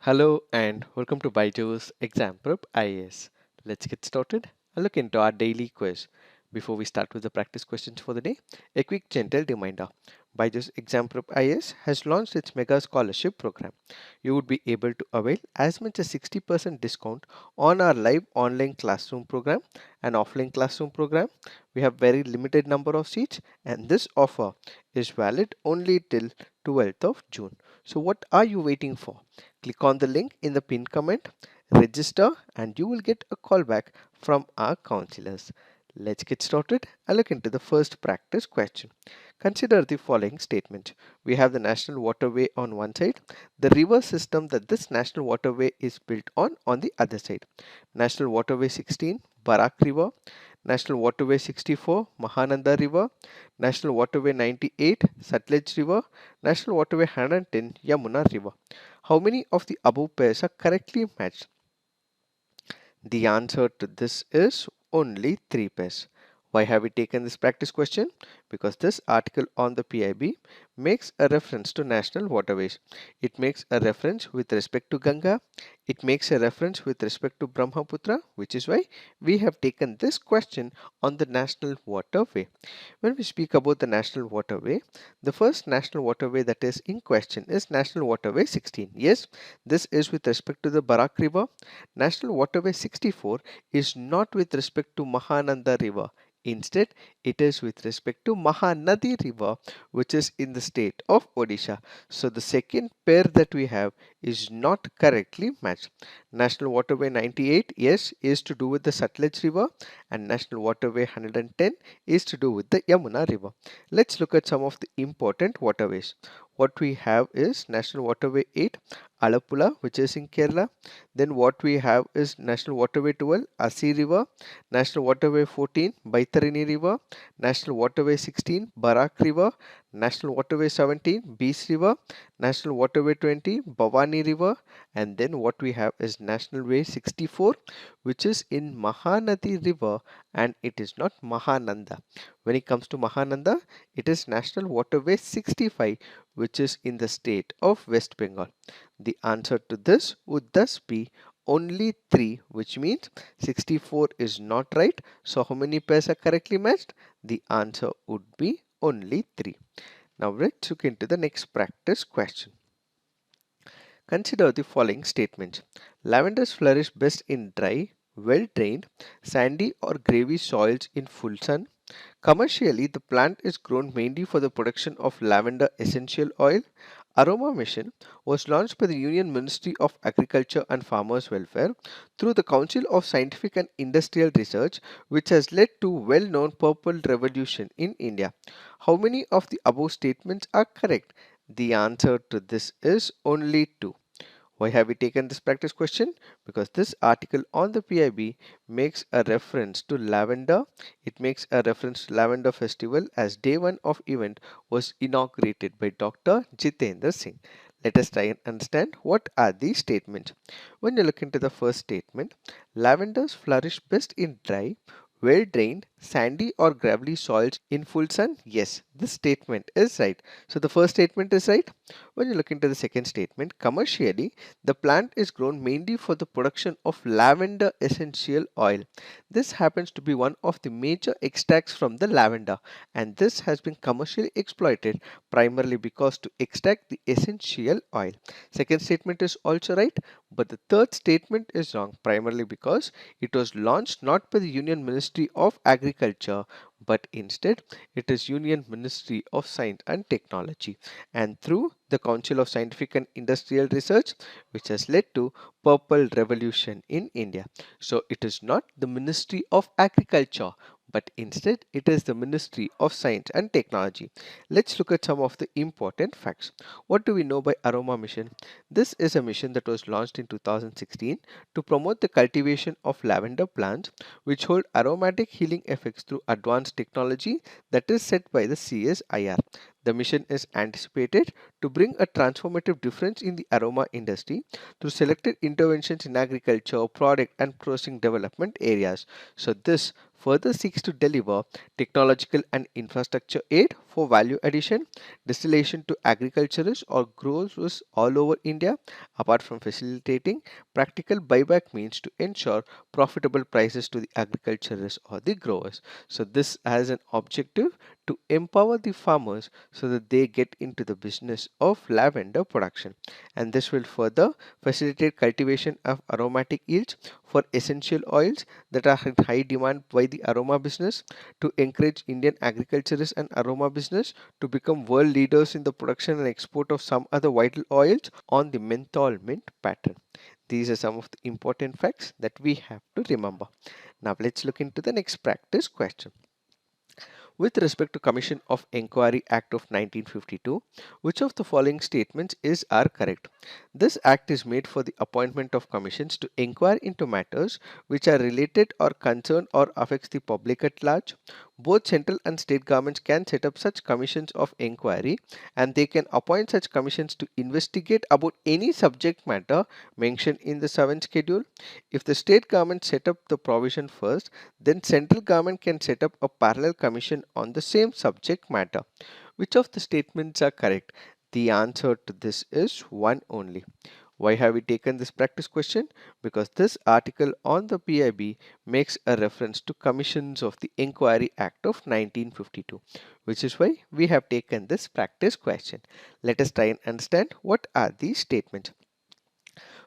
Hello and welcome to Byju's Exam Prep IAS. Let's get started and look into our daily quiz. Before we start with the practice questions for the day, a quick gentle reminder. Byju's Exam Prep IAS has launched its mega scholarship program. You would be able to avail as much as 60% discount on our live online classroom program and offline classroom program. We have very limited number of seats and this offer is valid only till 12th of June. So what are you waiting for? Click on the link in the pinned comment, register, and you will get a call back from our counselors. Let's get started and look into the first practice question. Consider the following statement. We have the national waterway on one side, the river system that this national waterway is built on the other side. National Waterway 16, Barak River. National Waterway 64, Mahananda River. National Waterway 98, Sutlej River. National Waterway 110, Yamuna River. How many of the above pairs are correctly matched? The answer to this is only 3 pairs. Why have we taken this practice question? Because this article on the PIB makes a reference to national waterways. It makes a reference with respect to Ganga. It makes a reference with respect to Brahmaputra, which is why we have taken this question on the national waterway. When we speak about the national waterway, the first national waterway that is in question is National Waterway 16. Yes, this is with respect to the Barak River. National Waterway 64 is not with respect to Mahananda River. Instead, it is with respect to Mahanadi River, which is in the state of Odisha. So the second pair that we have is not correctly matched. National Waterway 98, yes, is to do with the Sutlej River, and National Waterway 110 is to do with the Yamuna River. Let's look at some of the important waterways. What we have is National Waterway 8, Alappuzha, which is in Kerala. Then what we have is National Waterway 12, Asi River. National Waterway 14, Baitarini River. National Waterway 16, Barak River. National Waterway 17, Beas River. National Waterway 20, Bhavani River. And then what we have is National Way 64, which is in Mahanadi River, and it is not Mahananda. When it comes to Mahananda, it is National Waterway 65, which is in the state of West Bengal. The answer to this would thus be only 3, which means 64 is not right. So how many pairs are correctly matched? The answer would be only 3. Now let's look into the next practice question. Consider the following statements. Lavenders flourish best in dry, well-drained, sandy or gravy soils in full sun. Commercially, the plant is grown mainly for the production of lavender essential oil. Aroma Mission was launched by the Union Ministry of Agriculture and Farmers Welfare through the Council of Scientific and Industrial Research, which has led to well-known Purple Revolution in India. How many of the above statements are correct? The answer to this is only 2. Why have we taken this practice question? Because this article on the PIB makes a reference to lavender. It makes a reference to Lavender Festival as day 1 of event was inaugurated by Dr. Jitendra Singh. Let us try and understand what are these statements. When you look into the first statement, lavenders flourish best in dry, well drained, sandy or gravelly soils in full sun. Yes, this statement is right. So the first statement is right. When you look into the second statement, commercially, the plant is grown mainly for the production of lavender essential oil. This happens to be one of the major extracts from the lavender, and this has been commercially exploited primarily because to extract the essential oil. Second statement is also right, but the third statement is wrong primarily because it was launched not by the Union Ministry of Agriculture, but instead it is Union Ministry of Science and Technology, and through the Council of Scientific and Industrial Research, which has led to Purple Revolution in India. So it is not the Ministry of Agriculture, but instead it is the Ministry of Science and Technology. Let's look at some of the important facts. What do we know by Aroma Mission? This is a mission that was launched in 2016 to promote the cultivation of lavender plants which hold aromatic healing effects through advanced technology that is set by the CSIR. The mission is anticipated to bring a transformative difference in the aroma industry through selected interventions in agriculture, product and processing development areas. So this further seeks to deliver technological and infrastructure aid for value addition, distillation to agriculturists or growers all over India, apart from facilitating practical buyback means to ensure profitable prices to the agriculturists or the growers. So this has an objective to empower the farmers so that they get into the business of lavender production, and this will further facilitate cultivation of aromatic yields for essential oils that are in high demand by the aroma business, to encourage Indian agriculturists and aroma business to become world leaders in the production and export of some other vital oils on the menthol mint pattern. These are some of the important facts that we have to remember. Now let's look into the next practice question. With respect to Commission of Enquiry Act of 1952, which of the following statements are correct? This act is made for the appointment of commissions to inquire into matters which are related or concern or affects the public at large. Both central and state governments can set up such commissions of inquiry, and they can appoint such commissions to investigate about any subject matter mentioned in the 7th schedule. If the state government set up the provision first, then central government can set up a parallel commission on the same subject matter. Which of the statements are correct? The answer to this is one only. Why have we taken this practice question? Because this article on the PIB makes a reference to commissions of the Enquiry Act of 1952, which is why we have taken this practice question. Let us try and understand what are these statements.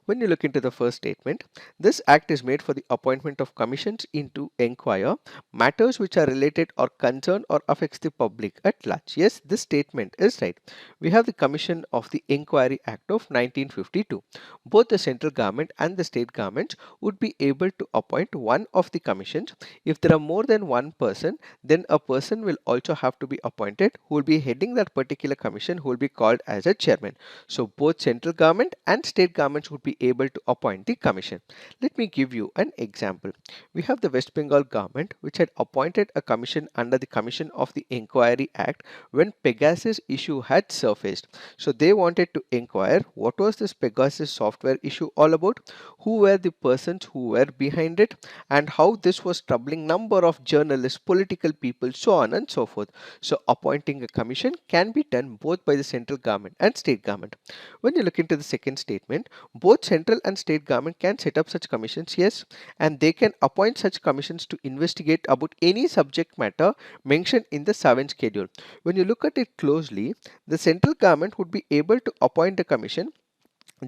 When you look into the first statement, this act is made for the appointment of commissions into inquire matters which are related or concern or affects the public at large. Yes, this statement is right. We have the Commission of the Enquiry Act of 1952. Both the central government and the state governments would be able to appoint one of the commissions. If there are more than one person, then a person will also have to be appointed who will be heading that particular commission, who will be called as a chairman. So both central government and state governments would be able to appoint the commission. Let me give you an example. We have the West Bengal government which had appointed a commission under the Commission of the Enquiry Act when Pegasus issue had surfaced. So they wanted to inquire what was this Pegasus software issue all about, who were the persons who were behind it, and how this was troubling number of journalists, political people, so on and so forth. So appointing a commission can be done both by the central government and state government. When you look into the second statement, both central and state government can set up such commissions, yes, and they can appoint such commissions to investigate about any subject matter mentioned in the 7th schedule. When you look at it closely, the central government would be able to appoint a commission.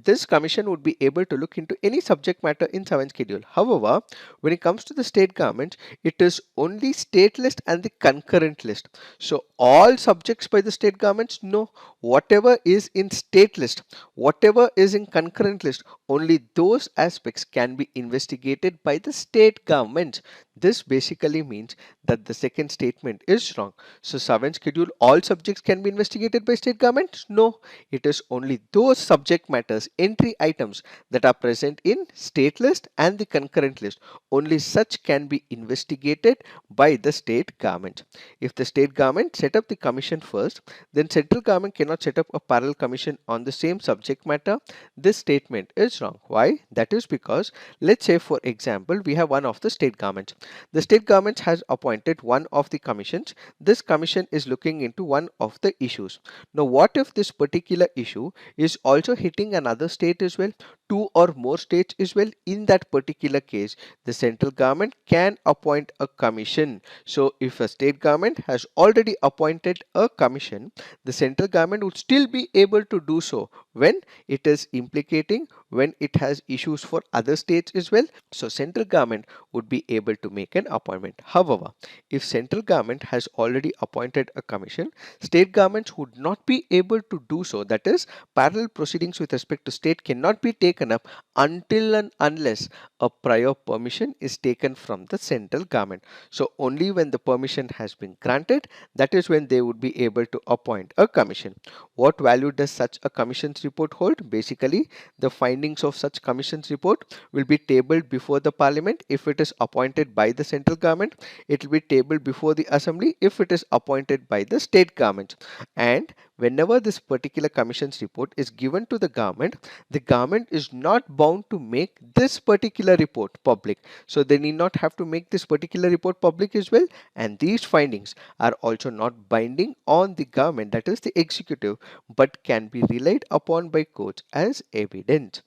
This commission would be able to look into any subject matter in 7th schedule. However, when it comes to the state government, it is only state list and the concurrent list. So all subjects by the state governments, no. Whatever is in state list, whatever is in concurrent list, only those aspects can be investigated by the state government. This basically means that the second statement is wrong. So 7th schedule, all subjects can be investigated by state government? No. It is only those subject matters, entry items that are present in state list and the concurrent list. Only such can be investigated by the state government. If the state government set up the commission first, then central government cannot set up a parallel commission on the same subject matter. This statement is wrong. Why? That is because, let's say for example, we have one of the state governments. The state government has appointed one of the commissions. This commission is looking into one of the issues. Now, what if this particular issue is also hitting another state as well, two or more states as well? In that particular case, the central government can appoint a commission. So if a state government has already appointed a commission, the central government would still be able to do so when it is implicating, when it has issues for other states as well. So central government would be able to make an appointment. However, if central government has already appointed a commission, state governments would not be able to do so. That is, parallel proceedings with respect to state cannot be taken up until and unless a prior permission is taken from the central government. So only when the permission has been granted, that is when they would be able to appoint a commission. What value does such a commission's report hold? Basically, the findings of such commission's report will be tabled before the parliament if it is appointed by the central government. It will be tabled before the assembly if it is appointed by the state government. And Whenever this particular commission's report is given to the government is not bound to make this particular report public. So they need not have to make this particular report public as well. And these findings are also not binding on the government, that is the executive, but can be relied upon by courts as evidence.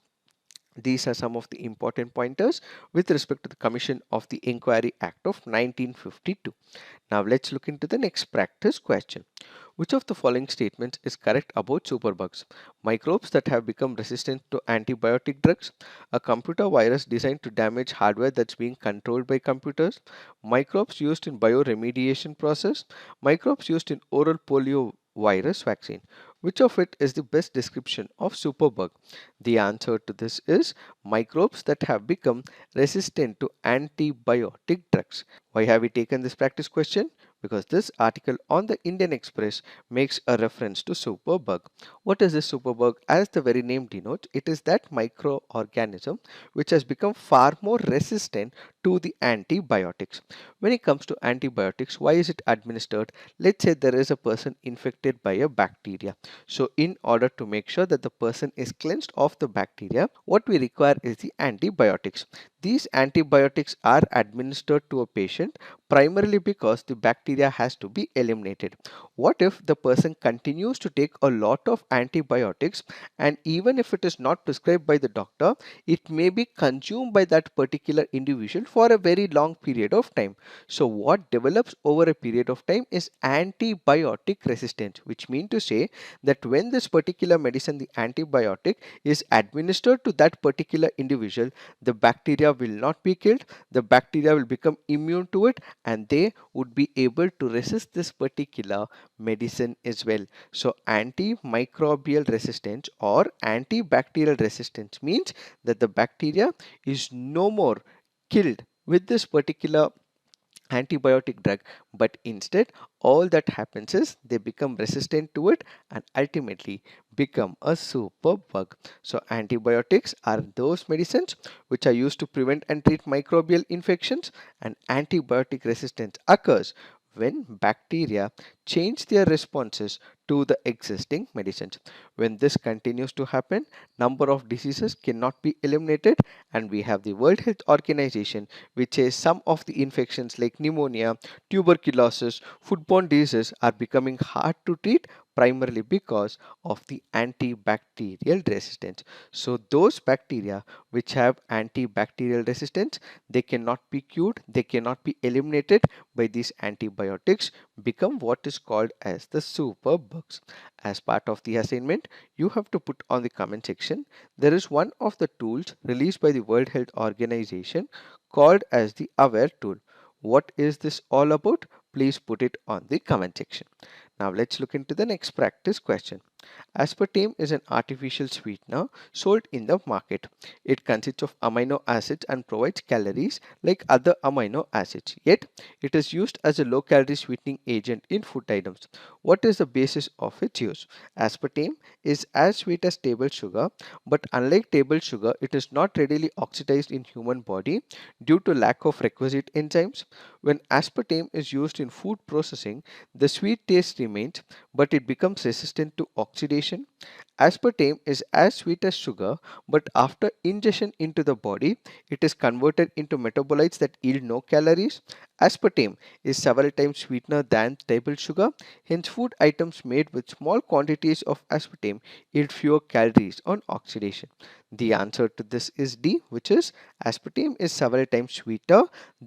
These are some of the important pointers with respect to the Commission of the Enquiry Act of 1952. Now let's look into the next practice question. Which of the following statements is correct about superbugs? Microbes that have become resistant to antibiotic drugs, a computer virus designed to damage hardware that's being controlled by computers, microbes used in bioremediation process, microbes used in oral polio virus vaccine. Which of it is the best description of superbug? The answer to this is microbes that have become resistant to antibiotic drugs. Why have we taken this practice question? Because this article on the Indian Express makes a reference to superbug. What is this superbug? As the very name denotes, it is that microorganism which has become far more resistant to the antibiotics. When it comes to antibiotics, why is it administered? Let's say there is a person infected by a bacteria. So in order to make sure that the person is cleansed of the bacteria, what we require is the antibiotics. These antibiotics are administered to a patient primarily because the bacteria has to be eliminated. What if the person continues to take a lot of antibiotics, and even if it is not prescribed by the doctor, it may be consumed by that particular individual for a very long period of time. So what develops over a period of time is antibiotic resistance, which means to say that when this particular medicine, the antibiotic, is administered to that particular individual, the bacteria will not be killed, the bacteria will become immune to it, and they would be able to resist this particular medicine as well. So antimicrobial resistance or antibacterial resistance means that the bacteria is no more killed with this particular antibiotic drug, but instead all that happens is they become resistant to it and ultimately become a superbug. So antibiotics are those medicines which are used to prevent and treat microbial infections, and antibiotic resistance occurs when bacteria change their responses to the existing medicines. When this continues to happen, number of diseases cannot be eliminated, and we have the World Health Organization which says some of the infections like pneumonia, tuberculosis, foodborne diseases are becoming hard to treat primarily because of the antibacterial resistance. So those bacteria which have antibacterial resistance, they cannot be cured, they cannot be eliminated by these antibiotics, become what is called as the superbugs. As part of the assignment, you have to put on the comment section, there is one of the tools released by the World Health Organization called as the aware tool. What is this all about? Please put it on the comment section. Now let's look into the next practice question. Aspartame is an artificial sweetener sold in the market. It consists of amino acids and provides calories like other amino acids. Yet, it is used as a low-calorie sweetening agent in food items. What is the basis of its use? Aspartame is as sweet as table sugar, but unlike table sugar, it is not readily oxidized in human body due to lack of requisite enzymes. When aspartame is used in food processing, the sweet taste remains, but it becomes resistant to oxidation. Aspartame is as sweet as sugar, but after ingestion into the body, it is converted into metabolites that yield no calories. Aspartame is several times sweeter than table sugar, hence food items made with small quantities of aspartame yield fewer calories on oxidation. The answer to this is D, which is aspartame is several times sweeter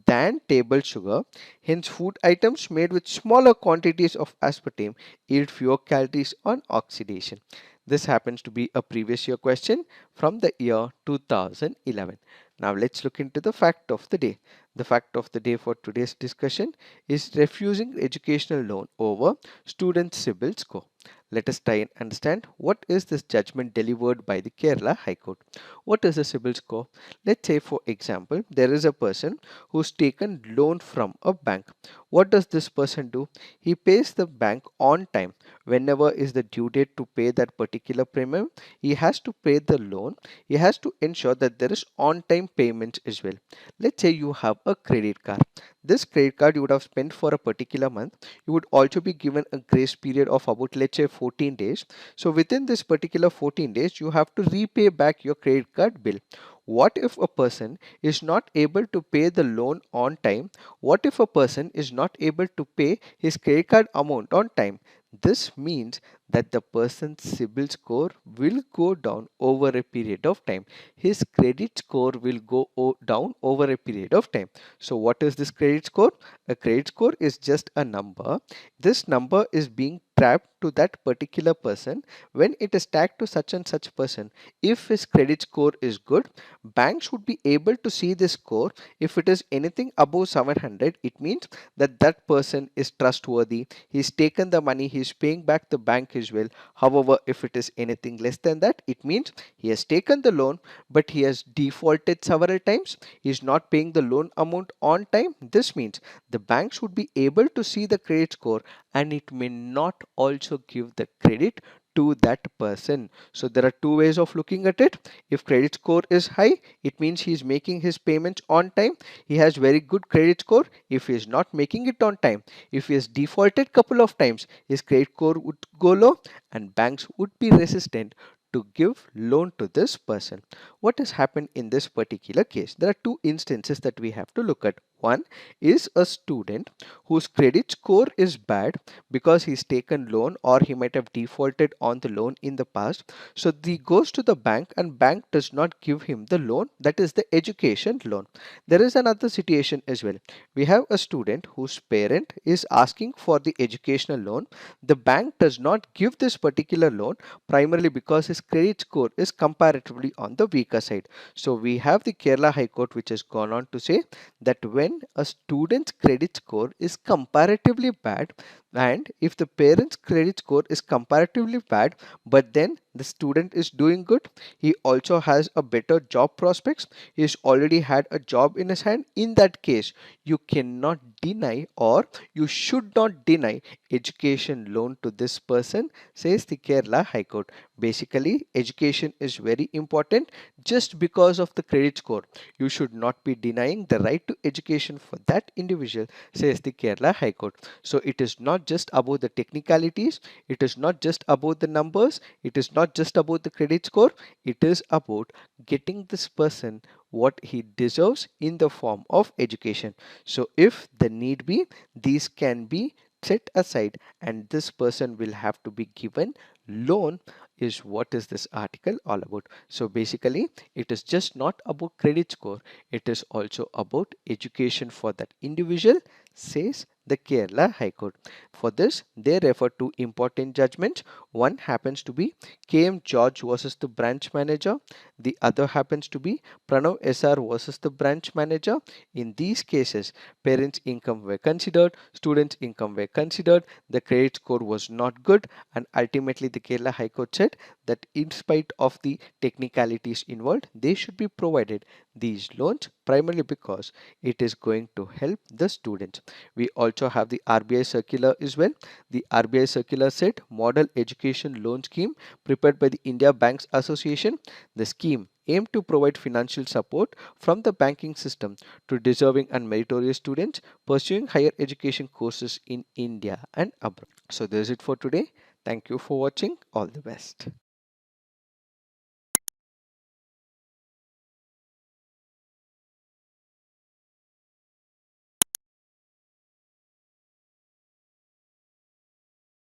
than table sugar, hence food items made with smaller quantities of aspartame yield fewer calories on oxidation. This happens to be a previous year question from the year 2011. Now let's look into the fact of the day. The fact of the day for today's discussion is refusing educational loan over student CIBIL score. Let us try and understand what is this judgment delivered by the Kerala High Court. What is the CIBIL score? Let's say for example, there is a person who's taken loan from a bank. What does this person do? He pays the bank on time. Whenever is the due date to pay that particular premium, he has to pay the loan. He has to ensure that there is on time payments as well. Let's say you have a credit card. This credit card you would have spent for a particular month. You would also be given a grace period of about, let's say, 14 days. So within this particular 14 days, you have to repay back your credit card bill. What if a person is not able to pay the loan on time? What if a person is not able to pay his credit card amount on time? This means that the person's CIBIL score will go down over a period of time. His credit score will go down over a period of time. So what is this credit score? A credit score is just a number. This number is being tagged to that particular person. When it is tagged to such and such person, if his credit score is good, banks would be able to see this score. If it is anything above 700, it means that that person is trustworthy. He's taken the money, he's paying back the bank as well. However, if it is anything less than that, it means he has taken the loan but he has defaulted several times. He is not paying the loan amount on time. This means the banks would be able to see the credit score and it may not also give the credit to that person. So there are two ways of looking at it. If credit score is high, it means he is making his payments on time. He has very good credit score. If he is not making it on time, if he has defaulted couple of times, his credit score would go low and banks would be resistant to give loan to this person. What has happened in this particular case? There are two instances that we have to look at. One is a student whose credit score is bad because he's taken loan or he might have defaulted on the loan in the past. So he goes to the bank and bank does not give him the loan, that is the education loan. There is another situation as well. We have a student whose parent is asking for the educational loan. The bank does not give this particular loan primarily because his credit score is comparatively on the weaker side. So we have the Kerala High Court which has gone on to say that when a student's credit score is comparatively bad and if the parent's credit score is comparatively bad but then the student is doing good, he also has a better job prospects, he's already had a job in his hand, in that case you cannot deny or you should not deny education loan to this person, says the Kerala High Court. Basically, education is very important. Just because of the credit score, you should not be denying the right to education for that individual, says the Kerala High Court. So it is not just about the technicalities, it is not just about the numbers, it is not just about the credit score, it is about getting this person what he deserves in the form of education. So if the need be, these can be set aside and this person will have to be given loan, is what is this article all about. So basically it is just not about credit score, it is also about education for that individual, says the Kerala High Court. For this they refer to important judgments. One happens to be KM George versus the branch manager, the other happens to be Pranav SR versus the branch manager. In these cases, parents' income were considered, students' income were considered, the credit score was not good, and ultimately the Kerala High Court said that in spite of the technicalities involved, they should be provided these loans primarily because it is going to help the students. We also have the RBI circular as well. The RBI circular said model education loan scheme prepared by the India Banks Association. The scheme aimed to provide financial support from the banking system to deserving and meritorious students pursuing higher education courses in India and abroad. So this is it for today. Thank you for watching. All the best.